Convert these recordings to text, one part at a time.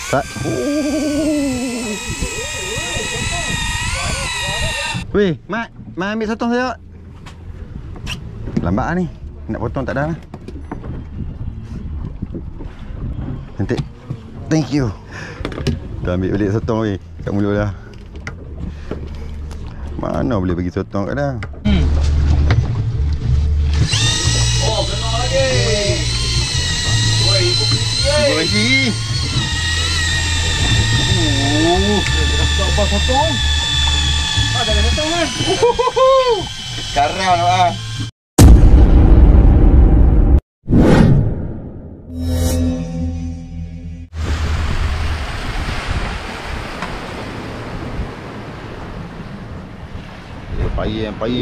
Tak. Weh, Mat ambil sotong saya. Lambat ni. Nak potong tak dah lah. Nanti. Thank you. Dah ambil balik sotong weh. Kat mulut dah. Mana boleh bagi sotong kat dah. Oh, kena lagi. Woi, ibu lagi. Dapat sotong. Ada sotong kan? Karau nak ah.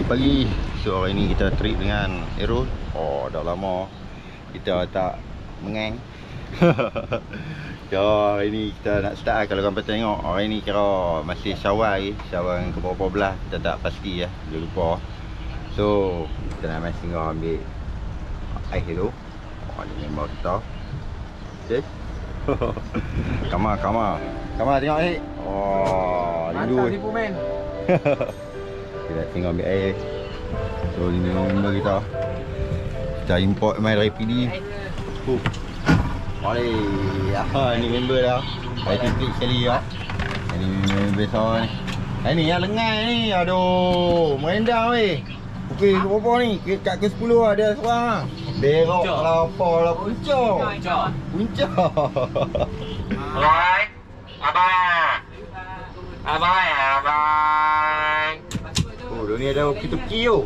Pagi. So hari ni kita trip dengan Aero. Oh, dah lama kita tak mengang. So hari ni kita nak start lah. Kalau korang tengok hari ni kira masih Syawal lagi. Syawal ke berapa belah kita tak pasti lah. Dia lupa. So kita nak main singgah ambil air dulu. Oh, ni member kita. Okay. Kama tengok ni. Oh, rindu. Mantap tipu men. Kita tengok ambil air. So ni member kita. Kita import main dari PD. Boleh. Ni member dah. Saya titik sekali ya. Ini member besar ni. Ni yang lengan ni. Aduh, merendang weh. Okey, berapa ni? Kat ke 10 ada seorang ah. Berok apa lah puncak. Alright, abang. Oh, dia ni ada toki-toki tu.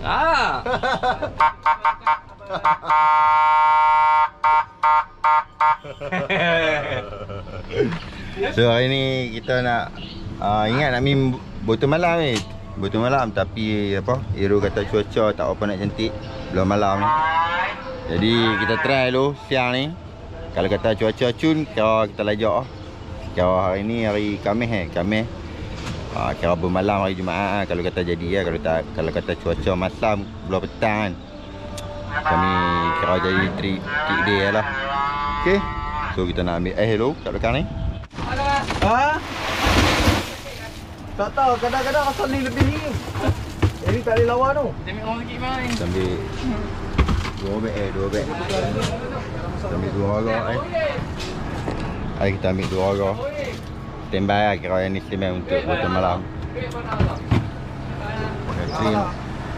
So hari ni kita nak ingat nak main botol malam ni. Botol malam tapi apa? Aero kata cuaca tak apa nak cantik belum malam ni. Jadi kita try dulu siang ni. Kalau kata cuaca cun, kita lajak lah. Kira hari ni hari Khamis kira bermalam hari Jumaat kalau kata jadi lah. Kalau kata cuaca malam belah petang kan, kami kira jadi trip day lah. Okay, so kita nak ambil air dulu kat belakang ni. Tak tahu, kadang-kadang asal ni lebih ni. Ini tak boleh lawan tu. Dia ambil orang lagi mai. Kita ambil 2 beg Kita ambil 2 harga Hari kita ambil 2 harga. Standby lah, kira yang ni standby untuk botol malam.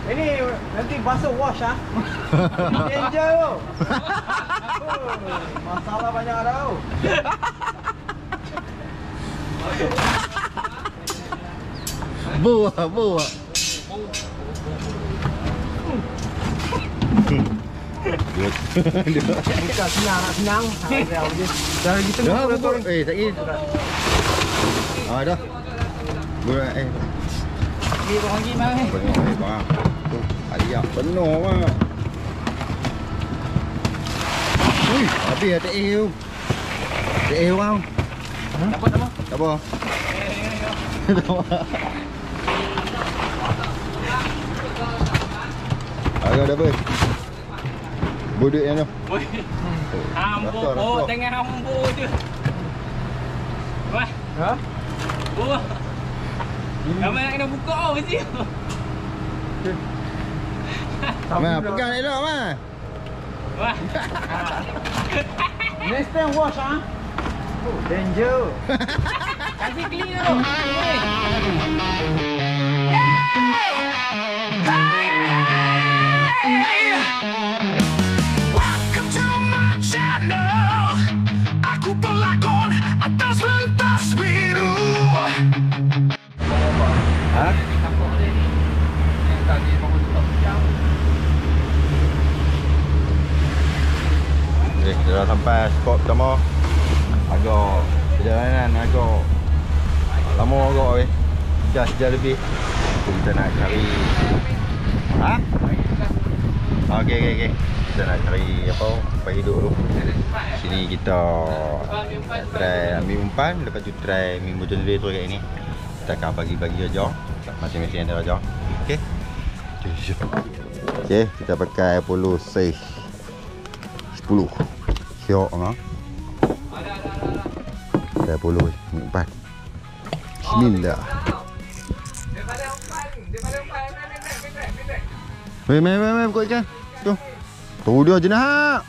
Ini nanti basuh wash ah. Danger tu. Masalah banyak tau. Bawa. Bukan senang. Dah gitu dah bubur. Tak kira. Dah. Buat Pergi orang lagi mai. Penuh bang. Ayam penuh bang. Ui, habis tak tu. Tak bang. Dapat apa? Tak apa. Agak dah ber. Bodek yang tu. Hambo, tengah hambo je. Wah. Ha? Wah. Ramai nak kena buka mesti. Ma, pegang elok ma. Wah. Next time wash ah. Oh, danger. Kasih clean tu. Welcome to my channel. Aku pelakon atas pentas biru. Ha? Okay, kita dah sampai spot pertama. Agak perjalanan agak lama agak weh. Sejam lebih. So, kita nak cari Okey. Kita nak cari apa? Upaya hidup dulu. Sini kita try ambil umpan, lepas tu try ambil botol air tu kat ni. Kita akan bagi-bagi aja. Masing-masing ada aja. Okey. Okey, kita pakai Apollo size 10. Siok ah. Ada polo empat. Bismillah. Main buka ikan. Tu. Tu dia jenak.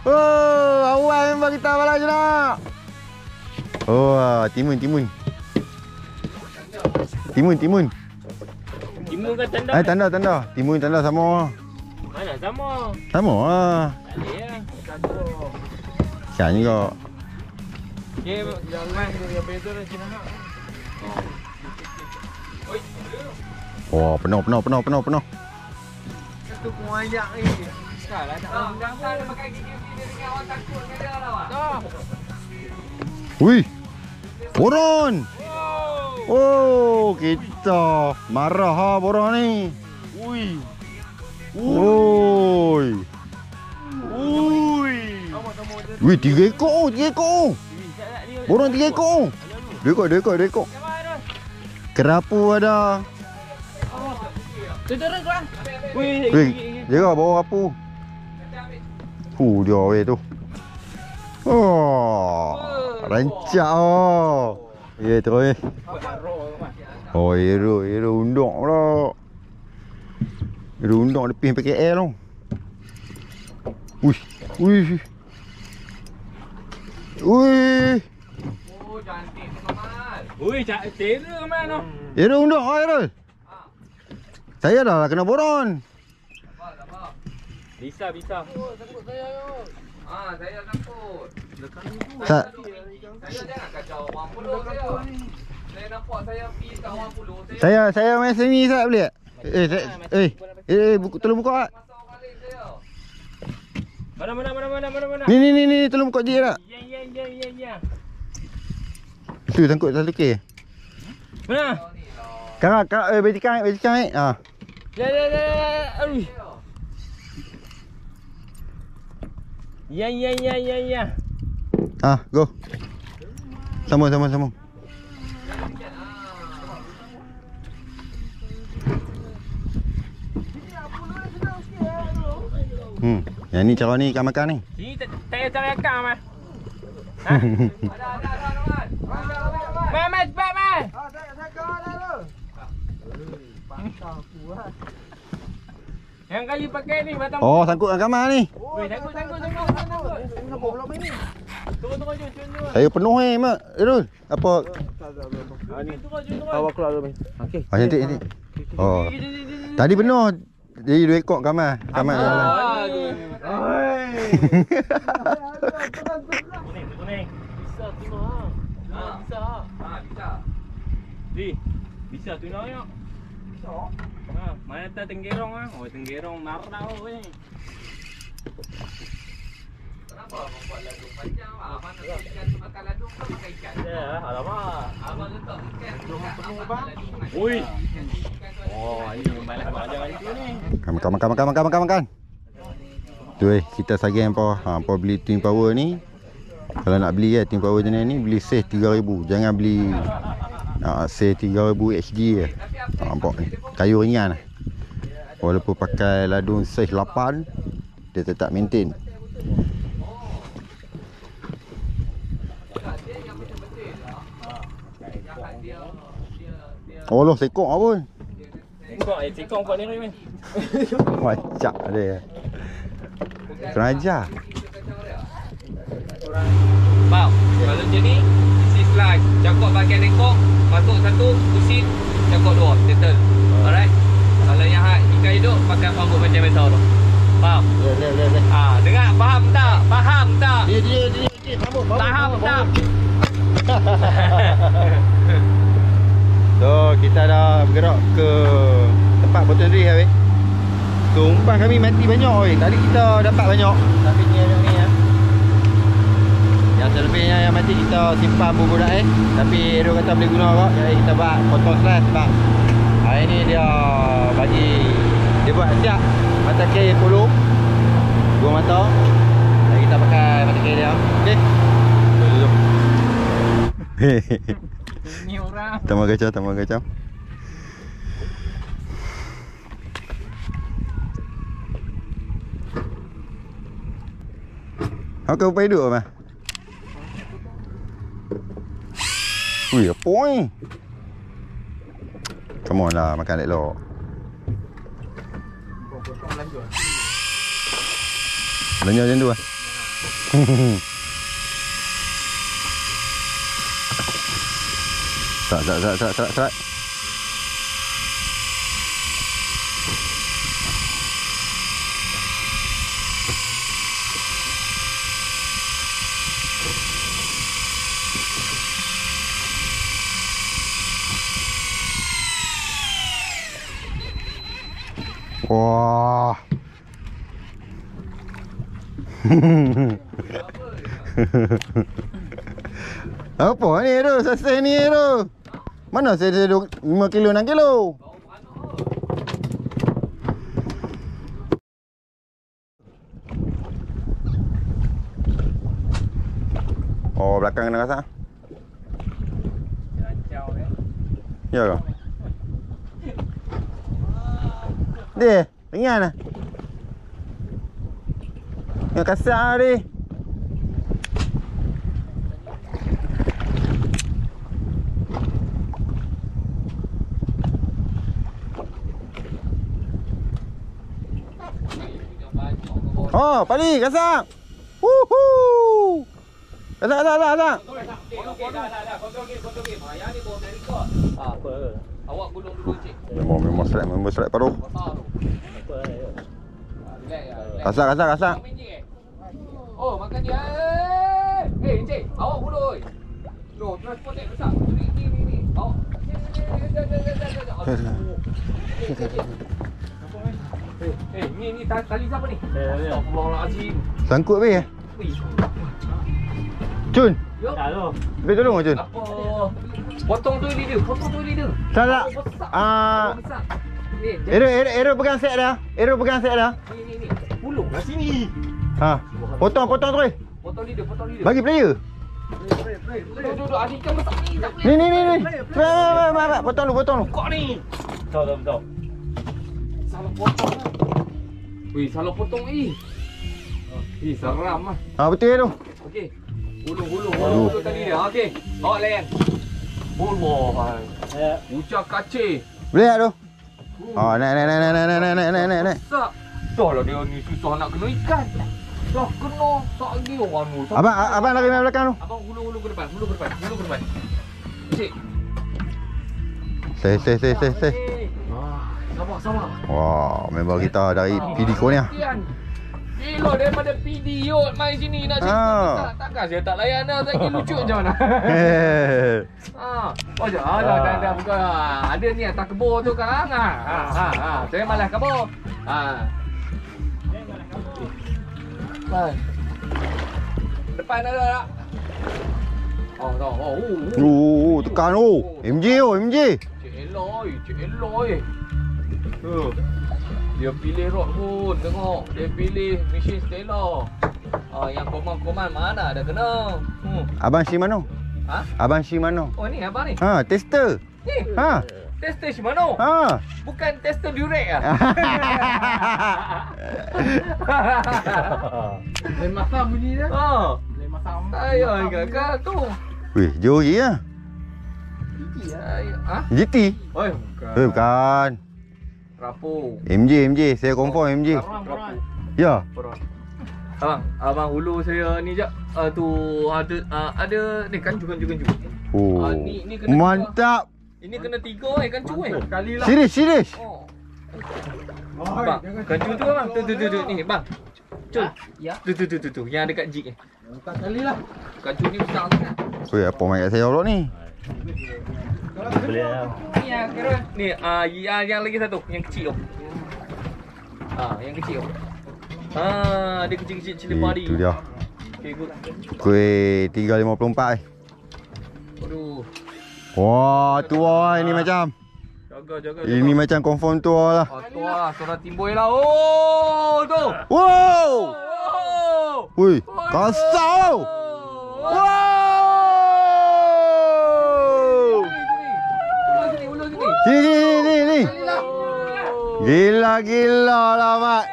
Oh, awal memang kita bala jenak. Oh, timun. Timun ke tanda? Tanda. Timun tanda sama. Mana sama? Sama lah. Tak boleh lah. Ikan juga. Dia jangan dia betul dah Cina. Oh, penuh. Satu pengayak ni. Salah tak. Jangan pakai gigi dia dengan orang takut ke dia lah. Wih. Boron. Oh, kita marah ha boron ni. Ui. Oi. Wih, 3 ekor. Boron 3 ekor. 2 ekor. Kerapu ada. Tu kau. Wih, jaga bawa kerapu. Dia weh tu. Oh, rancak oh. Ya terus. Oh, hero undang pula. Hero undang lebih PKL tu. Wih. Oh, cantik Kamal. Ui, cantik Kamal tu. Hero undang hero. Saya dah kena boron. Bisa. Oh, takut saya tu. Saya takut. Saya jangan kacau orang puluh saya. Saya nampak saya pergi kat orang puluh. Saya main sini saya boleh? Tolong buka. Mana? Ni tolong buka je tak? Ya. Tu sangkut satu ke. Mana? Kang, betikan. Ah. Ya. Aduh. Ya. Ah, go. Sama. Yang ni cara ni ikan makan ni. Sini tak payah cari akak mah. Ha? Ada. Mai, cepat mai. Saya kau dah tu. Pantau kuat. Yang kali pakai ni batang. Oh, sangkut dengan kamar ni. Weh, sangkut. Kenapa pula main ni? Turun jom. Saya penuh mak. Erul. Apa? Ni turun. Awak keluar dulu main. Okey. Cantik. Oh. Tadi penuh. Jadi 2 ekor kamar. Kamar. Kuning. Bisa tuna. Bisa. Bisa tuna ya. Bisa. Mana tak tenggerong ah? Oh, tenggerong marah weh. Kenapa buat ladung panjang? Abang nak ikan makan ladung ke makan ikan? Ya, alamak. Abang letak ikan penuh bang. Oi. Oh, ini malah jangan itu ni. Makan. Tu kita sagian apa beli twin power ni. Kalau nak beli twin power jenis ni beli save 3000. Jangan beli save 3000 HG je. Nampak ni. Kayu ringan. Walaupun pakai ladung save 8 dia tetap maintain. Oh loh, sekok apa? Sekok kau ni ni. Macak dia. Kurang ajar. Bau, kalau macam ni, isi slide, cakap bahagian ekor, masuk satu, pusing, cakap 2, settle. Alright? Kalau yang ikan hidup, pakai pambut macam biasa tu. Faham? Ya. Dengar, faham tak? Dia. Faham tak? So, kita dah bergerak ke tempat bottom reef weh. So, umpan kami mati banyak weh. Tadi kita dapat banyak. Tapi ni yang ni ya. Yang selebihnya yang mati kita simpan bubur dah Tapi dia kata boleh guna kok. Jadi kita buat potong stress sebab hari ni dia bagi dia buat siap mata kail polo. 2 mata. Jadi kita pakai mata kail dia. Okey. Jom. Ni orang. Tambah kacau. Kau upaya duduk mah? Ui, apa ni? Come on lah, makan elok. Belanja macam tu lah. Tak. Wah. Apa ni tu? Selesai ni tu. Mana saya 5 kilo 6 kilo? Oh, belakang kena rasa. Ya ke? Dia, ringan lah. Yang kasar dia. Oh, pali, kasar. Woohoo. Kasar. Okey, dah. Kontrol game. Yang ni bawa dari kau. Apa? Awak gulung dulu, cik. Memang serat paruh. Apa? Kasar. Oh, makan dia. Encik, awak gulung oi. Loh, transport naik besar. Ni. Awak. Ni tali siapa ni? Astagfirullahalazim. Sangkut be. Cun. Tak tu. Be tolong Cun. Apa? Potong tu dia. Tak. Ero pegang set dah. Ni. Pulung kat sini. Ha. Potong terus. Potong leader. Bagi player. Duduk adik ikan besar ni. Ni. Potong lu. Kok ni. Betul. Salah potong lah. Wih, salah potong seram lah. Ha, betul tu. Okey. Gulung tadi dia. Okey. Awak layan. Allah. Ucap kacir. Boleh tak tu? Oh, naik. Dah lah dia ni susah nak kena ikan. Dah kena tak lagi orang tu. Abang lari main belakang tu. Abang hulu ke depan. Cik. Say. Sabar. Wah, member kita dari PD Konya. Gila daripada PD yot main sini nak cerita. Takkan saya tak layan dah. Saya lucu macam mana. Oh dah bukan. Ada ni atas kebor tu kan. Saya malas kebor. Depan ada tak? Tekan tu. MJ. Cik Eloy. Dia pilih rod pun, tengok. Dia pilih mesin Stella. Yang koman mana ada kena. Abang Shimano. Ha? Abang Shimano. Oh ni abang ni. Ha, tester. Ni. Ha. Tester Shimano. Ha. Bukan tester Durek ah. Lain masa bunyi dia. Lain masa. Ayo kakak tu. Weh, jauh je lah. GT? Oi, Bukan. Rapo. MJ. Saya confirm MJ. Rapo. Ya. Abang hulu saya ni jap. Tu ada ni kancu. Oh. Ni kena mantap. Ini kena 3 kancu Kali lah. Serius. Bang, kancu tu bang. Tu ni bang. Cun. Ya. Tu yang dekat jig ni. Tak kali lah. Kancu ni besar sangat. Weh, apa main kat saya pula ni? Boleh lah. Ni yang kira ni yang lagi satu yang kecil tu. Yang kecil tu. Dia kecil-kecil cili padi. Itu dia. Okey, good. Kuih 3.54 Aduh. Wah, tua ini macam. Jaga. Ini macam confirm tua lah. Tua, suara timbul lah. Oh, tu. Wow. Oh. Wih, kasar. Wow. Sini. Gila lah, Mat.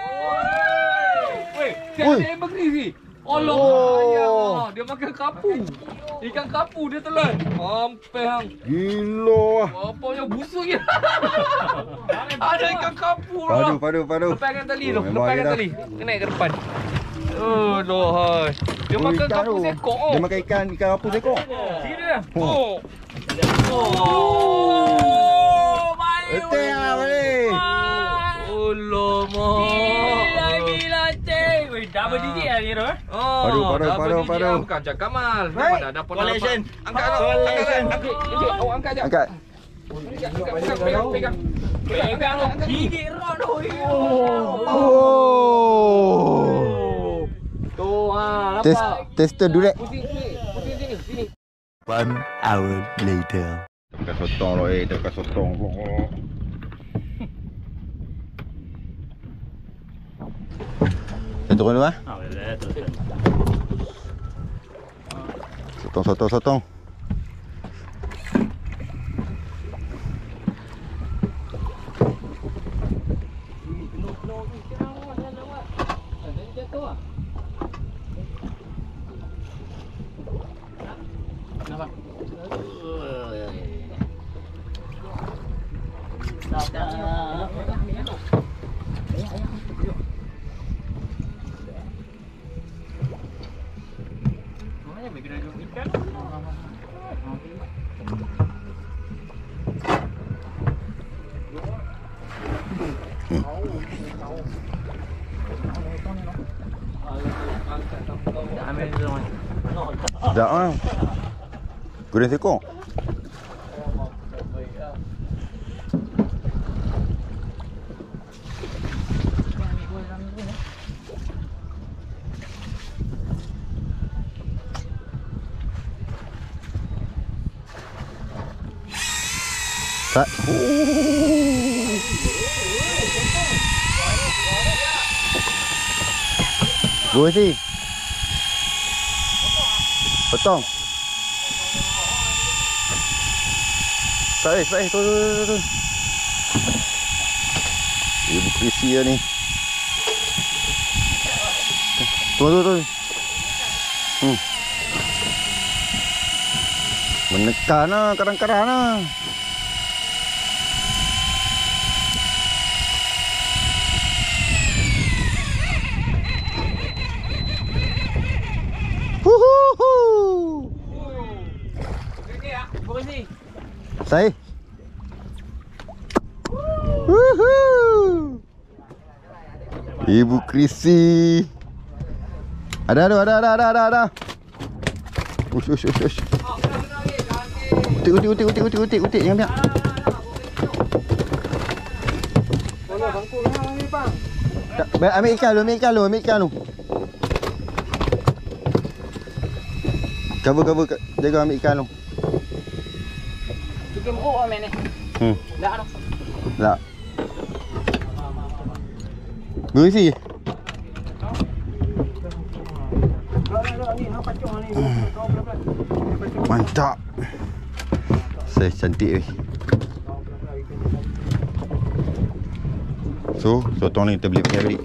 Weh, dia begini sih. Allah, dia makan kapu. Ikan kapu dia telan. Sampai hang. Gila. Apa yang busuk ya? Ada ikan kapu lah. Padu. Lepaskan tali tu. memang Lepaskan dia tali. Naik ke depan. Oh, lohai. Dia Oh, makan ikan kapu tu. sekok. Dia makan ikan apa sekor? Serius. Oh. Oh. Baik. Betul lah balik. Oh, lama. Gila, cik. Weh, double digit lah ni tu. Oh, Padu. Bukan Cak Kamal. Memang dah dapat. Collection. Angkat tu. Angkat. Awak angkat je. Angkat. Pegang. Pegang tu. Gigit rod tu. Oh. Tu nampak. Tester durek. Pusing sini. 1 hour later. Bukan sotong loh, bukan sotong. Kita turun dulu ah. Boleh, terus. Sotong. Sedap ah. Goreng sekor. Tak. Goreng sih. Potong. Baik, turun. Ibu krisi ya ni. Turun. Menekan lah, kadang-kadang lah. Saya. Ibu krisi. Ada. Ush. Utik, jangan biar. Ambil ikan lu. Cover, jaga ambil ikan lu. Bikin buruk lah main ni. Tak ada. Tak. Berisi. Mantap. Saya cantik weh. So, sotong ni kita beli.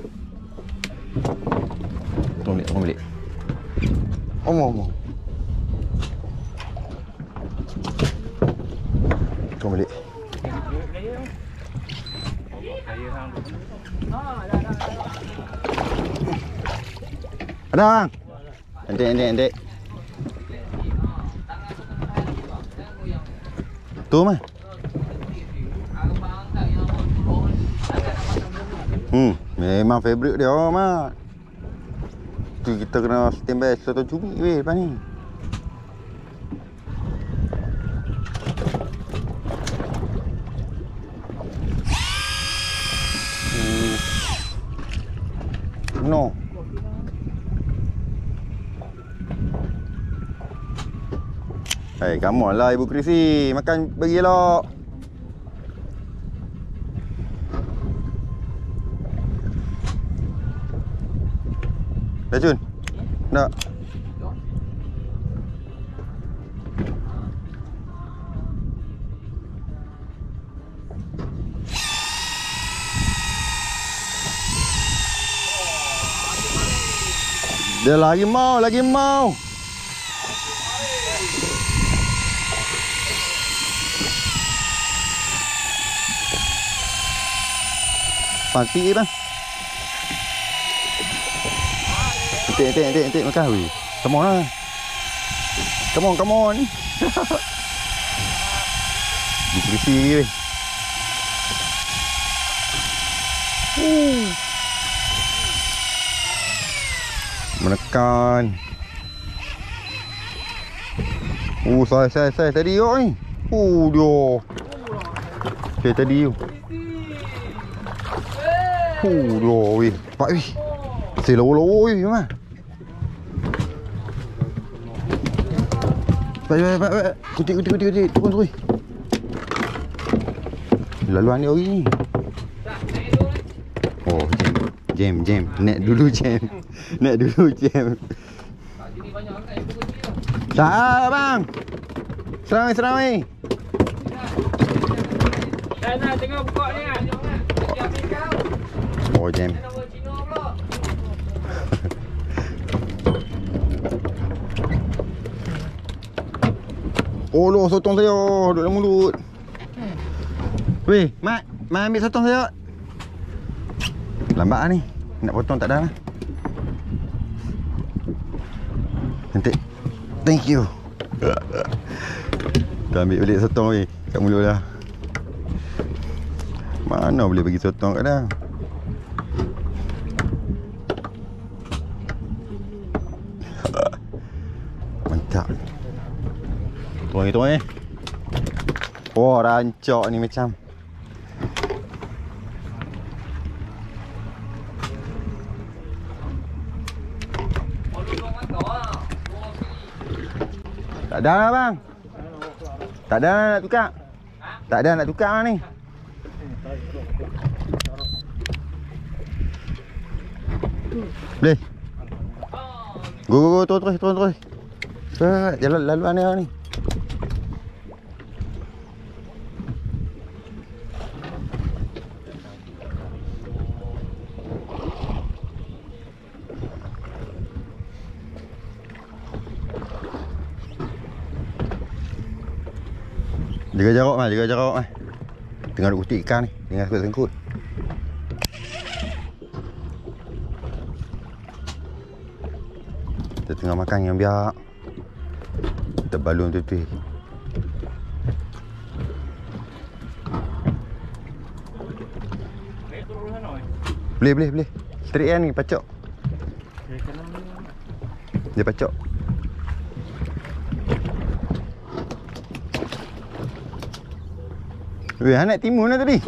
Tolong beli. Omong. Tolong beli. Ada bang? Endek. Tu mah. Memang favourite dia mak. Tu kita kena standby sotong cumi weh lepas ni. No. Hey, come on lah Ibu Krisi. Makan bagi elok. Dah Jun? Tak? Dia lagi mau. Pati bang. Entik makan weh. Come on lah. Come on. Dikrisi lagi weh. Menekan. Saya tadi yo ni. Dia. Saya tadi yo. Dia weh. Cepat weh. Saya lawa-lawa weh memang. Baik. Kutik. Turun. Laluan dia hari ni. Oh, jam. Naik dulu jam. Tak bang. Serang ni. Nak tengok buka ni kan. Oh, jam. Oh, loh, sotong saya duduk dalam mulut. Weh, Mat ambil sotong saya. Lambat lah ni. Nak potong tak dah lah. Nanti. Thank you. Dah ambil balik sotong weh kat mulut dah. Mana boleh bagi sotong kat dah. Mantap. Tuang. Oh, rancak ni macam. Tak ada lah bang. Tak ada nak tukar. Tak ada nak tukar ni. Boleh. Go terus. Jalan laluan dia ni. Jaga jarak mai. Tengah duk kutik ikan ni. Jangan sangkut. Kita tengah makan yang biak. Kita balon tu. Boleh. Straight kan ni pacok. Dia pacok. Weh, anak timun lah tadi.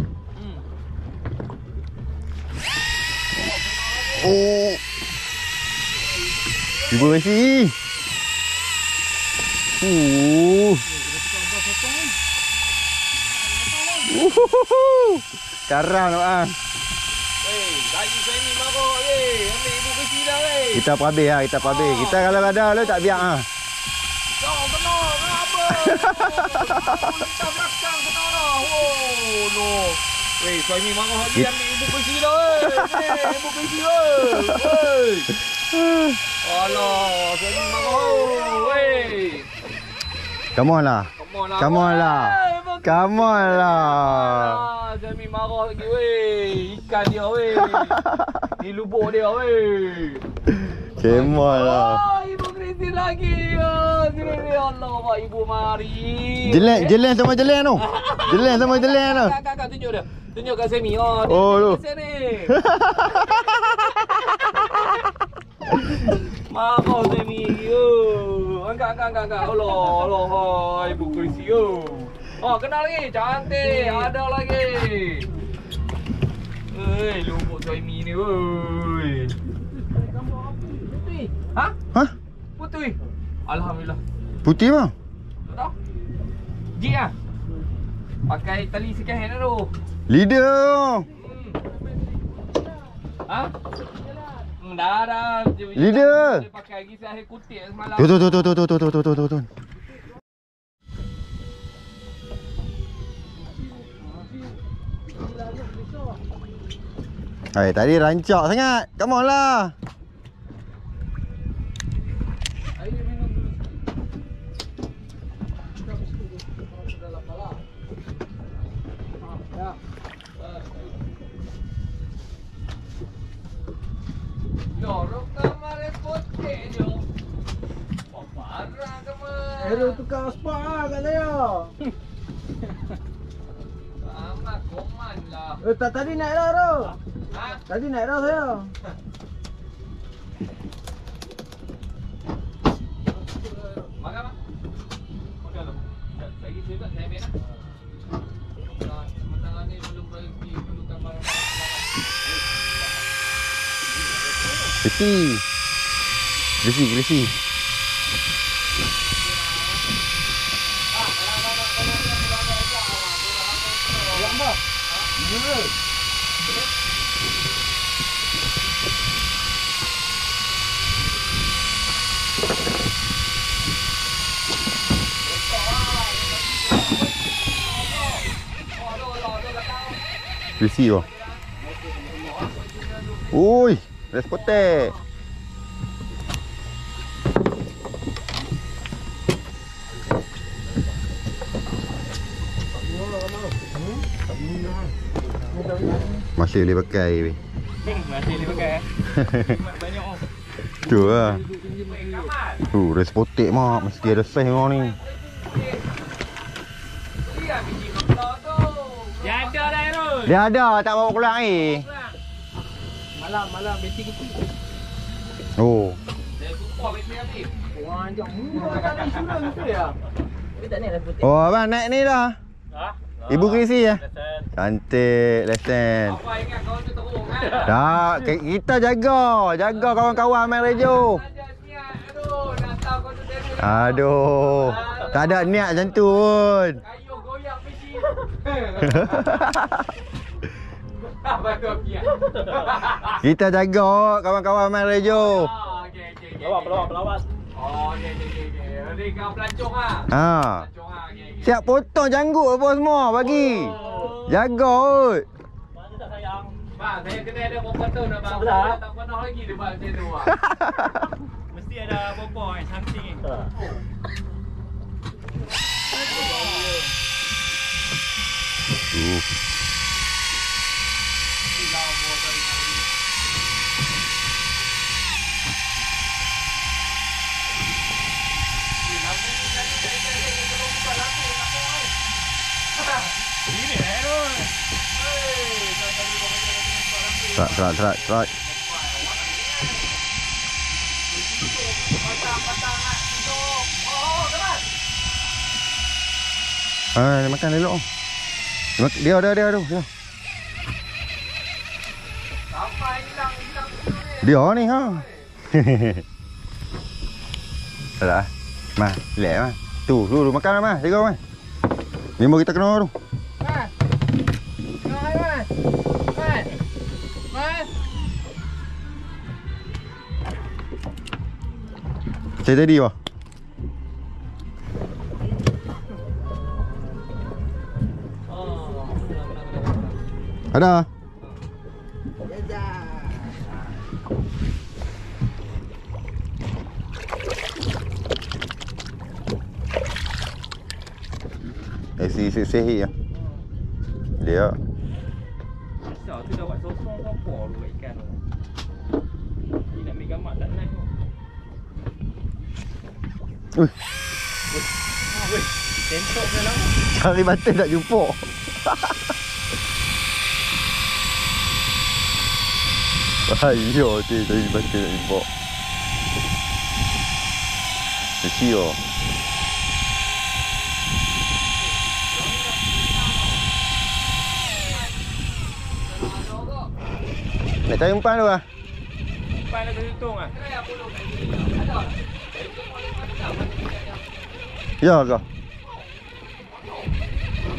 Oh. Ibu Messi. Karam nak bang. Lagi saya ni marah ambil ibu Messi dah Kita pabih lah, kita kalau ada lu tak biar ah. Kau kena apa? Kita belakang kena dah. Oh no. Weh, suami marah lagi ambil ibu Messi dah ibu Messi alah, suami marah weh. Come on lah. Suami marah lagi weh. Ikan dia weh. Di lubuk dia weh. Kemol lah. Ibu Kristi lagi. Sini Allah Pak ibu mari. Jelen sama jelen tu. Kakak tunjuk dia. Tunjuk kat Semi. Tu. Sini. Marah Semi. Angkat. Allah ibu Kristi. Kena lagi. Cantik. Ada lagi. Lubuk Semi ni woi. Hah? Putih. Alhamdulillah. Putih bang? Tak tahu. Jik lah. Pakai tali second hand tu. Leader. Dah. Leader. Dia pakai lagi saya kutik semalam. Tu. Hai, tadi rancak sangat. Come on lah. Dorong kamar potek je. Parah kamar. Hero tukar spark lah kat saya. Amat koman lah. Tadi naik dah tu. Ha? Tadi naik dah saya. Makan mak. Makan lah. Lagi saya tak saya main lah. Teman-teman ni belum berhenti perlukan barang-barang. Gelesi. Lambat. Ya. Gelesi bang. Ui, respotek. Masih boleh pakai weh. Masih boleh pakai banyak oh. Tu lah. Respotek mak. Mesti ada saiz kau ni. Dia ada dah Erul. Dia ada, tak bawa pulang ni. Malam beti kecil. Oh. Dia kukuh besi habis. Wah, jom. Tak ada surat gitu ya. Tapi tak naik dah putih. Oh, abang naik ni dah. Ha? Ibu Krisi ya? Lesen. Cantik, lesen. Apa ingat kau tu terung kan? Tak, kita jaga kawan-kawan main rejo. Ada niat Erul. Dah tahu kau tu dari. Aduh, tak ada niat macam tu pun. Kayu goyang mesin. Apa tu niat? Kita jaga kawan-kawan main rejo. Okey. Pelawat. Oh, okey. Ni kau pelancong ah. Ha. Pelancong ah. Okey. Siap potong janggut apa semua bagi. Jaga oi. Mana tak sayang? Bang, saya kena ada berapa tahun dah bang. Tak pernah lagi dia buat macam tu ah. Mesti ada berapa something ni. Serat. Dia makan elok. Dia. Dia ni ha. Salah. Mas, relax mas. Tu makan mas. Jaga mas. Memang kita kena tu. Mas. Hai mas. Mas. Saya tadi wah. Ada. Sehi ya. Dia. Besar tu dah buat sosong apa lu ikan tu. Ni nak ambil gambar tak naik tu. Weh. Tentok ke lah. Cari batin tak jumpa. Ayo, cari batin tak jumpa. Kecil. Nak cari umpan tu lah. Umpan dah terhitung lah. Ya ke?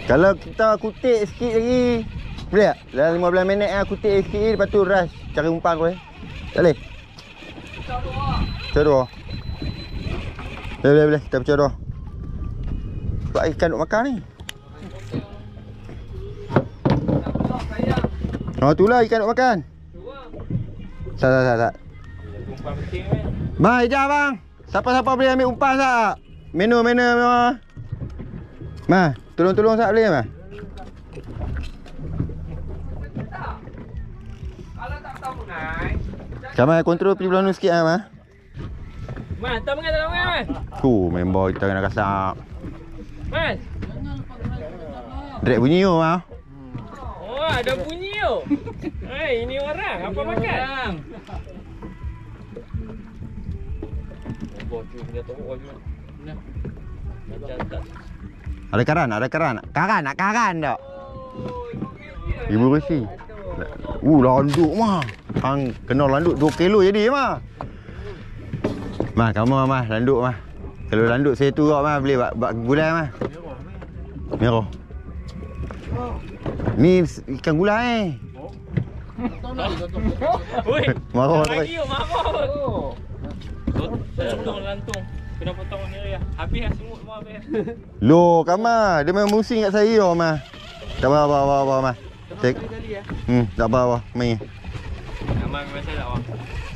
Kalau kita kutik sikit lagi, boleh tak? Dalam 15 minit kutik sikit, lepas tu rush cari umpan kau. Tak boleh? Pecah dua. Boleh. Kita pecah dua. Sebab ikan duk makan ni. Oh, itulah ikan duk makan. Tak. Umpan penting kan? Bang, ejak bang. Siapa-siapa boleh ambil umpan tak? Menu memang. Ma, tolong tak boleh ma? Kalau tak tahu naik, Kamal kontrol pergi belah sikit ah, Mas. Mas, tak mengat dalam Mas. Member kita kena kasar. Mas. Drag bunyi tu, Mas. Oh, ada bunyi tu. Hai, ini orang apa makan? Bocor punya tu bocor. Macam tak. Ada karan, ada karan. Karan, nak karan tak? Ibu bersih. Landuk mah. Hang kena landuk 2 kilo jadi mah. Mah, kamu mah landuk mah. Kalau landuk saya tu mah boleh buat gulai mah. Merah. Ni ikan gulai. Oi. Marah tu. Lagi marah. Lantung. Kena potong ni ya. Habis semua habis. Loh, Kamal, dia memang musing kat saya mah. Tak apa, mah. Cek. Tak apa, main. Amal memang tak apa.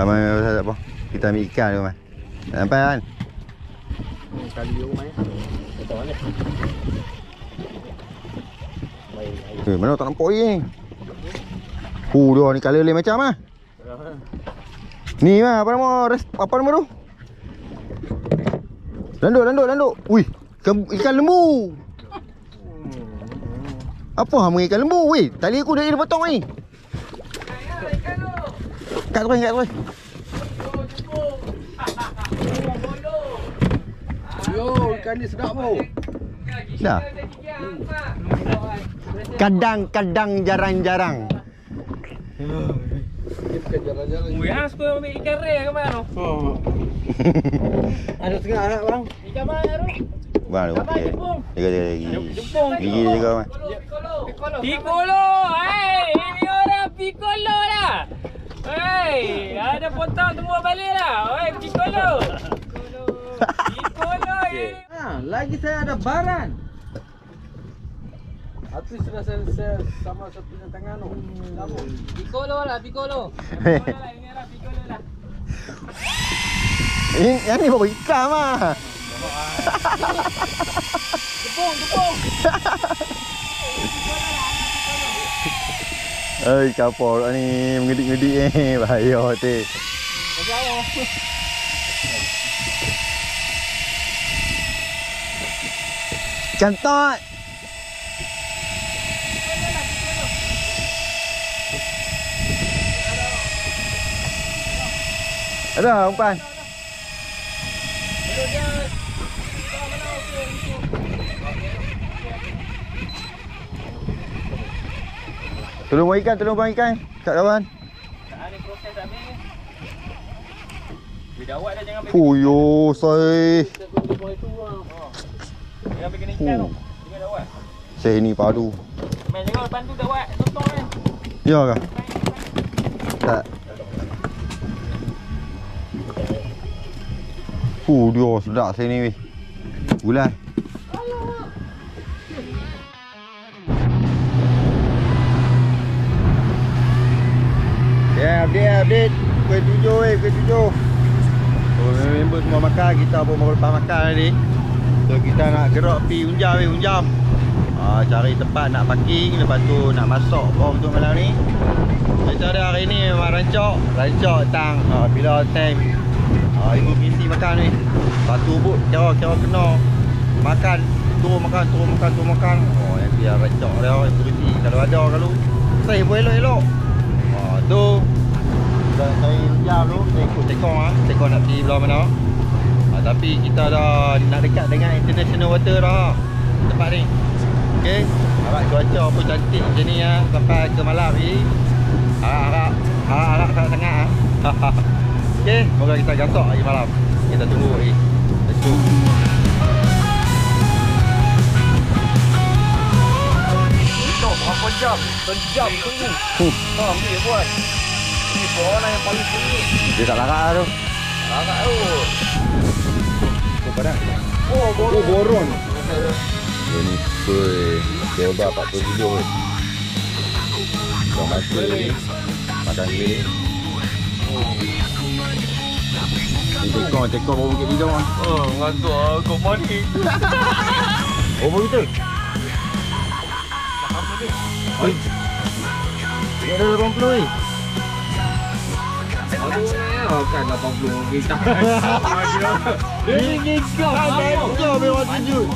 Kamal memang tak apa. Kita ambil ikan tu mah. Sampai kan? Kali dia main. Potong mana? Mana tak nampak ni? Dia ni colour lain macam ah. Ni mah apa nama tu? Landuk. Wih, ikan lembu. Apa hang ikan lembu? Weh, tali aku dah potong ni. Kat terus. Yo, ikan ni sedap tu. Dah. Kadang-kadang jarang-jarang. Ui, hang suka ambil ikan ray ke mana tu? Ada tengah anak bang. Ikan mana tu? Bang, okey. Jaga lagi. Jepung. Gigi jaga mah. Piccolo. Hei, ini orang Piccolo lah. Hei, ada potong semua balik lah. Hei, Piccolo. Piccolo ni. Lagi saya ada baran. Hati sudah saya sama sepunya tangan tu. Piccolo lah. Piccolo lah. Yang ni bawa ikan mah. Jepung. Kapal ni mengedik-ngedik ni. Bahaya hati. Cantot. Ada umpan. Tolong buang ikan kat kawan. Ni proses dah habis ni. Dia awak dah jangan pergi. Puyo say. Jangan pergi kena ikan tu. Jangan awak. Saya ni padu. Main jangan depan tu dah awak totong kan. Ya ke? Tak. Dia sedap saya ni weh. Gulai. Update. Pukul 7 member semua makan. Kita pun baru lepas makan tadi. So kita nak gerak pergi Unjam. Cari tempat nak parking. Lepas tu nak masuk bawah untuk malam ni. Kita ada hari ni memang rancak tang. Bila time ibu misi makan ni. Lepas tu but kira kena makan. Turun makan. Yang dia rancak dia. Ibu misi kalau ada saya pun elok-elok. Tu saya jam tu saya ikut tekong nak pergi belah mana. Tapi kita dah nak dekat dengan international water dah tempat ni. Okey, harap cuaca pun cantik macam ni sampai ke malam ni. Harap sangat Okey, moga kita gasok hari malam. Kita tunggu lagi. Let's go. Berapa jam? Sejam tunggu. Ambil buat. Ni bola yang paling tinggi. Dia tak larat tu. Larat tu. Padang. Boron. Ini coba 47. Kau masih makan ni. Tekong baru bukit bidang. Ngantuk kau mani. Begitu. Oi. Dia ada 80 ni. Aduh. kan 80 kita. Ini kau. Kau memang sejuk.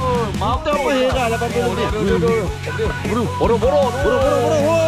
Maaf Kita apa heran 80 lebih. Buru. Boro.